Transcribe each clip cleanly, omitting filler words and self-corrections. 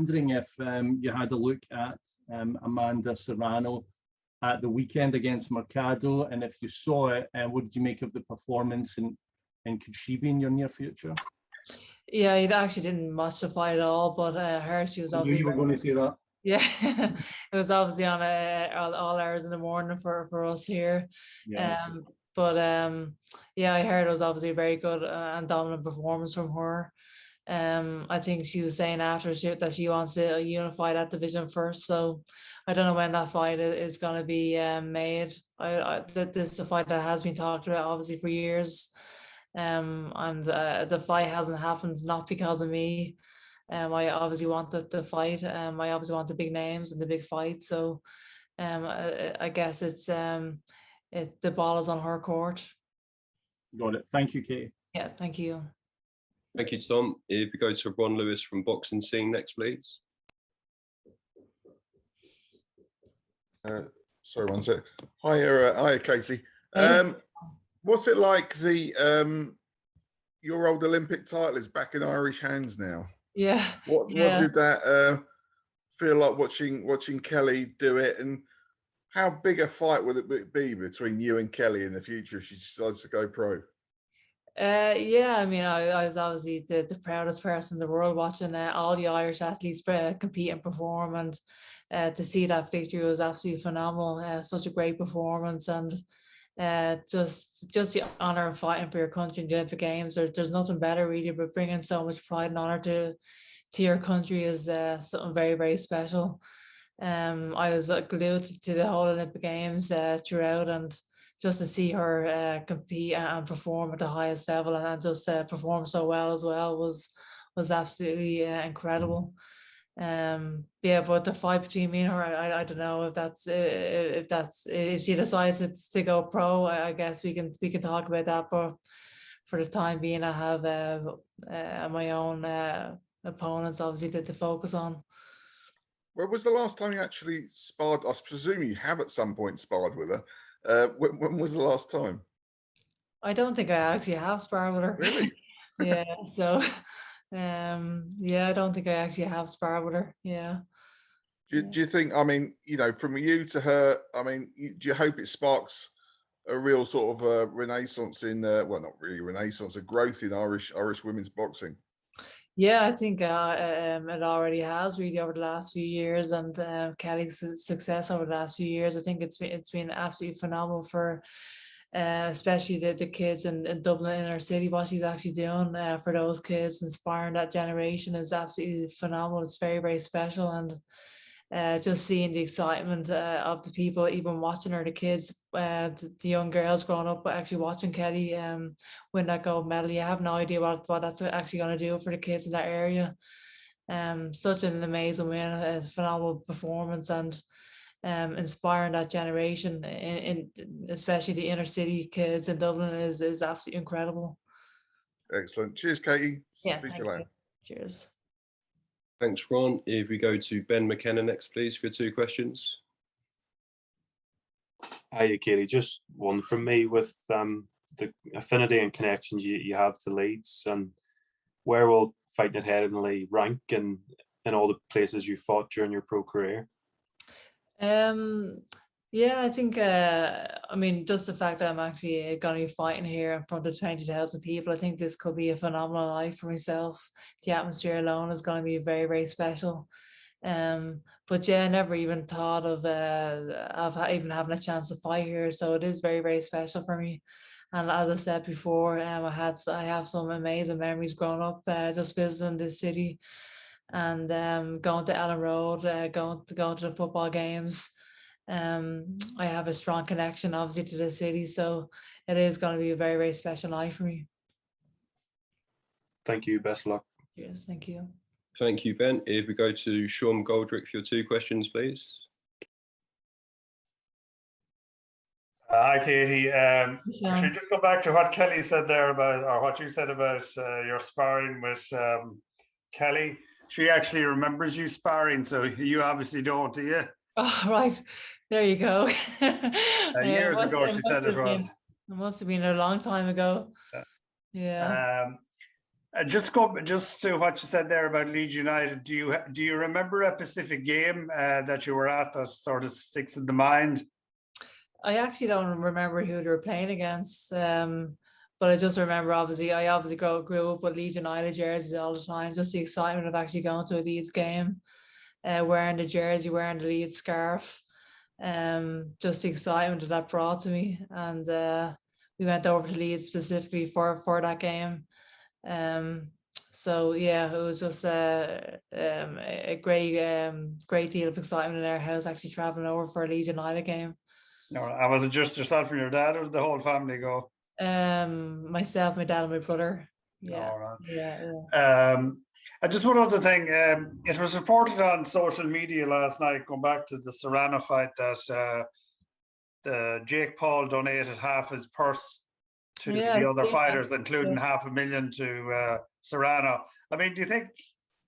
wondering if you had a look at Amanda Serrano at the weekend against Mercado, and if you saw it, what did you make of the performance, and could she be in your near future? Yeah, he actually didn't watch the fight at all, but I heard she was obviously. You were going to say that. Yeah, it was obviously on all hours in the morning for us here. Yeah. Yeah, I heard it was obviously a very good and dominant performance from her. I think she was saying after that she wants to unify that division first. So I don't know when that fight is going to be made. This is a fight that has been talked about obviously for years. And the fight hasn't happened, not because of me. I obviously wanted to fight. I obviously want the big names and the big fights. So I guess the ball is on her court. Got it. Thank you, Katie. Yeah, thank you. Thank you, Tom. If we go to Ron Lewis from Boxing Scene next, please. Sorry, one sec. Hi, Casey. Hey. What's it like? Your old Olympic title is back in Irish hands now. Yeah. What did that feel like watching Kelly do it, and how big a fight would it be between you and Kelly in the future if she decides to go pro? Yeah, I mean, I was obviously the proudest person in the world watching all the Irish athletes compete and perform, and to see that victory was absolutely phenomenal. Such a great performance, and just the honor of fighting for your country in the Olympic Games. There's nothing better really, but bringing so much pride and honor to your country is something very, very special. I was glued to the whole Olympic Games throughout, and just to see her compete and perform at the highest level, and just perform so well as well was absolutely incredible. Yeah, but the fight between me and her, I don't know if she decides to go pro. I guess we can talk about that, but for the time being, I have my own opponents obviously to focus on. When was the last time you actually sparred? I presume you have at some point sparred with her. When was the last time? I don't think I actually have sparred with her. Really? Yeah. So, yeah, I don't think I actually have sparred with her. Yeah. Do you think? I mean, from you to her. I mean, do you hope it sparks a real sort of renaissance in? Well, not really renaissance, a growth in Irish women's boxing. Yeah, I think it already has really over the last few years, and Kelly's success over the last few years. I think it's been absolutely phenomenal for especially the kids in Dublin inner city. What she's actually doing for those kids, inspiring that generation, is absolutely phenomenal. It's very, very special, and just seeing the excitement of the people even watching her, the kids, the young girls growing up actually watching Kelly win that gold medal. You have no idea what that's actually going to do for the kids in that area. Such an amazing win, a phenomenal performance, and inspiring that generation, in especially the inner city kids in Dublin, is absolutely incredible. Excellent. Cheers, Katie. Yeah, thank you. Cheers. Thanks, Ron. If we go to Ben McKenna next, please, for your 2 questions. Hi, Katie. Just one from me with the affinity and connections you have to Leeds, and where will Fighting It Headingley rank in all the places you fought during your pro career? Yeah, I think, I mean, just the fact that I'm actually going to be fighting here in front of 20,000 people, I think this could be a phenomenal night for myself. The atmosphere alone is going to be very, very special. But yeah, I never even thought of even having a chance to fight here. So it is very, very special for me. And as I said before, I have some amazing memories growing up, just visiting this city, and going to Ellen Road, going to the football games. I have a strong connection obviously to the city, so it is going to be a very, very special night for me. Thank you. Best of luck. Yes, thank you. Thank you, Ben. If we go to Sean Goldrick for your 2 questions, please. Hi, Katie. Actually, just go back to what Kelly said there about, or what you said about your sparring with Kelly. She actually remembers you sparring, so you obviously don't, do you? Oh, right. There you go. Years ago, she said it was. It must have been a long time ago. Yeah. Just to what you said there about Leeds United. Do you remember a specific game that you were at that sort of sticks in the mind? I actually don't remember who they were playing against. But I just remember, I obviously grew up with Leeds United jerseys all the time. Just the excitement of actually going to a Leeds game, wearing the jersey, wearing the Leeds scarf. Just the excitement that brought to me. And we went over to Leeds specifically for that game. So yeah, it was just a great deal of excitement in our house actually traveling over for a Leeds United game. No, was it just yourself and your dad, or did the whole family go? Myself, my dad, and my brother. Yeah. All right. Yeah. And just one other thing, it was reported on social media last night, going back to the Serrano fight, that Jake Paul donated half his purse to the other fighters, including $500,000 to Serrano. I mean, do you think,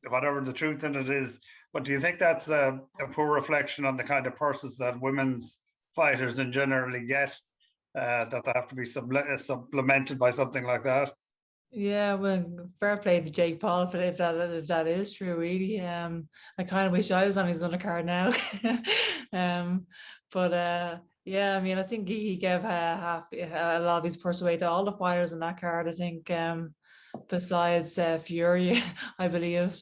whatever the truth in it is, but do you think that's a poor reflection on the kind of purses that women's fighters in generally get, that they have to be supplemented by something like that? Yeah, well, fair play to Jake Paul if that is true, really. I kind of wish I was on his undercard now. But yeah, I mean, I think he gave a lot of his purse away to all the fighters in that card. I think, besides Fury, I believe.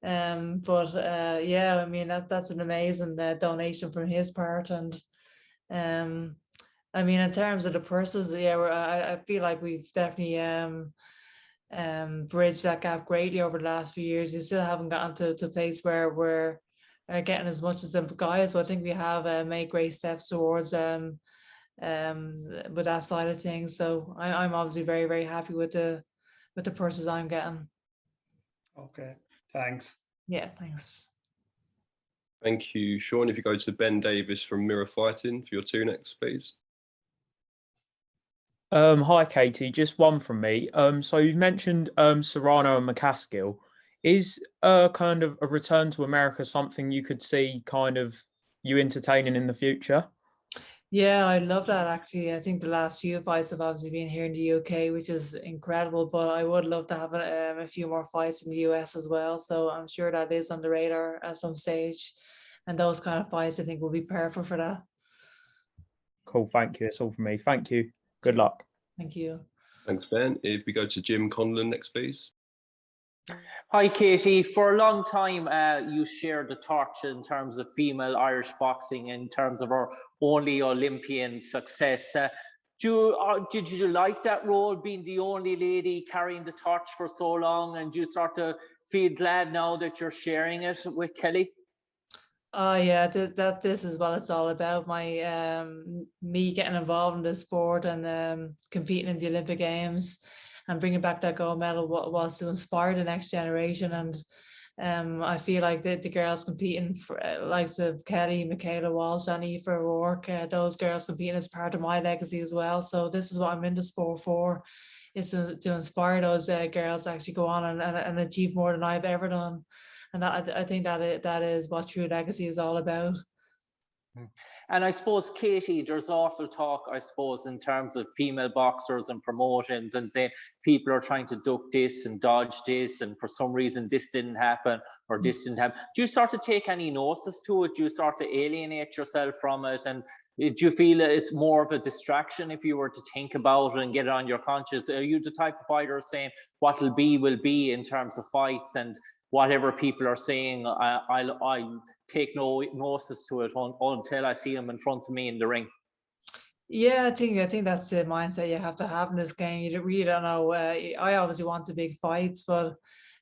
But yeah, I mean, that's an amazing donation from his part. And I mean, in terms of the purses, yeah, I feel like we've definitely bridged that gap greatly over the last few years. You still haven't gotten to a place where we're getting as much as the guys, but I think we have made great steps towards with that side of things. So I'm obviously very, very happy with the purses I'm getting. Okay, thanks. Yeah, thanks. Thank you, Sean. If you go to Ben Davis from Mirror Fighting for your 2 next, please. Hi, Katie. Just one from me. So you've mentioned Serrano and McCaskill. Is kind of a return to America something you could see kind of you entertaining in the future? Yeah, I love that actually. I think the last few fights have obviously been here in the UK, which is incredible, but I would love to have a few more fights in the US as well. So I'm sure that is on the radar at some stage. And those kind of fights, I think, will be perfect for that. Cool. Thank you. That's all from me. Thank you. Good luck. Thank you. Thanks, Ben. If we go to Jim Conlon next, please. Hi, Katie. For a long time, you shared the torch in terms of female Irish boxing, in terms of our only Olympian success. Did you like that role, being the only lady carrying the torch for so long? And do you start to feel glad now that you're sharing it with Kelly? Oh yeah, this is what it's all about. My me getting involved in the sport and competing in the Olympic Games and bringing back that gold medal was to inspire the next generation. And I feel like the girls competing for likes of Kelly, Michaela Walsh, and Aoife O'Rourke, those girls competing as part of my legacy as well. So this is what I'm in the sport for, is to inspire those girls to actually go on and achieve more than I've ever done. And I think that is what true legacy is all about. And I suppose, Katie, there's awful talk, I suppose, in terms of female boxers and promotions, and saying people are trying to duck this and dodge this, and for some reason this didn't happen or this didn't happen. Do you start to take any notice to it? Do you start to alienate yourself from it? And do you feel it's more of a distraction if you were to think about it and get it on your conscience? Are you the type of fighter saying what will be in terms of fights, and whatever people are saying, I take no notice to it until I see them in front of me in the ring? Yeah, I think that's the mindset you have to have in this game. You really don't know. I obviously want the big fights, but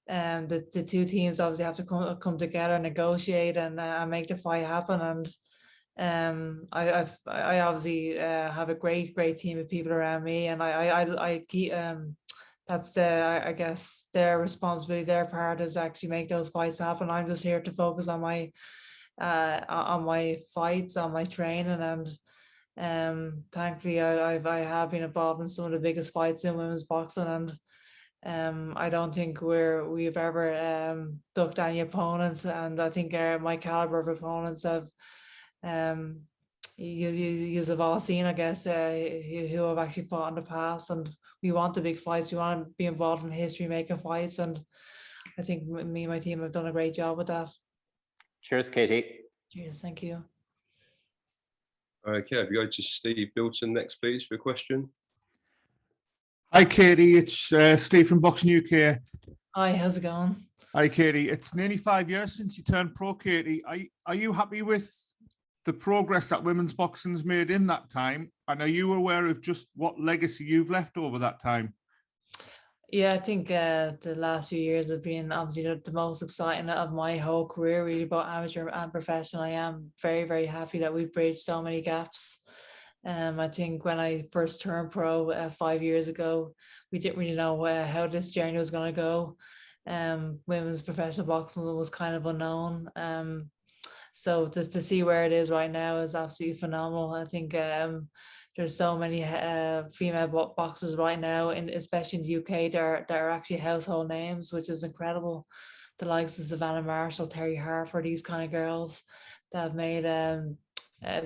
the two teams obviously have to come together, negotiate, and make the fight happen. And I obviously have a great team of people around me, and I keep that's I guess their responsibility. Their part is actually make those fights happen. I'm just here to focus on my fights, on my training, and thankfully I have been involved in some of the biggest fights in women's boxing, and I don't think we've ever ducked any opponents, and I think my caliber of opponents have you have all seen, I guess, who have actually fought in the past, and we want the big fights. We want to be involved in history making fights, and I think me and my team have done a great job with that. Cheers, Katie. Cheers, thank you. Okay, if you go to Steve Bilton next, please, for a question. Hi, Katie. It's Steve from Boxing UK. Hi, how's it going? Hi, Katie. It's nearly 5 years since you turned pro, Katie. Are you happy with the progress that women's boxing's made in that time? And are you aware of just what legacy you've left over that time? Yeah, I think the last few years have been obviously the most exciting of my whole career, really, both amateur and professional. I am very, very happy that we've bridged so many gaps. I think when I first turned pro 5 years ago, we didn't really know how this journey was going to go. Women's professional boxing was kind of unknown. So just to see where it is right now is absolutely phenomenal. I think there's so many female boxers right now, especially in the UK, that are actually household names, which is incredible. The likes of Savannah Marshall, Terry Harper, these kind of girls that have made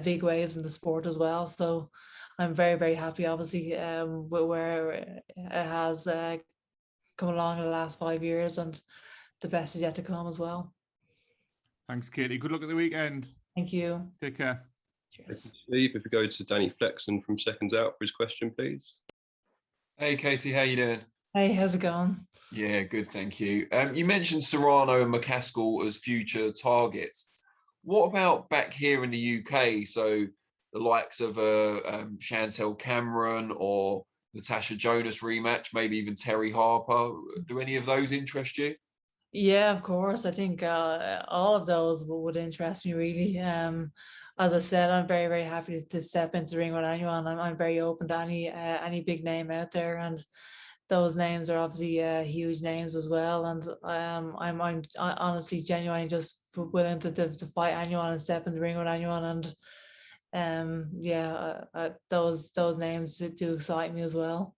big waves in the sport as well. So I'm very, very happy, obviously, with where it has come along in the last 5 years, and the best is yet to come as well. Thanks, Katie. Good luck at the weekend. Thank you. Take care. Cheers. Steve, if we go to Danny Flexen from Seconds Out for his question, please. Hey, Katie, how you doing? Hey, how's it going? Yeah, good, thank you. You mentioned Serrano and McCaskill as future targets. What about back here in the UK? So the likes of Chantel Cameron or Natasha Jonas rematch, maybe even Terry Harper. Do any of those interest you? Yeah, of course. I think all of those would interest me, really. As I said, I'm very, very happy to step into the ring with anyone. I'm very open to any big name out there, and those names are obviously huge names as well. And I'm honestly genuinely just willing to fight anyone and step in the ring with anyone. And yeah, those names do excite me as well.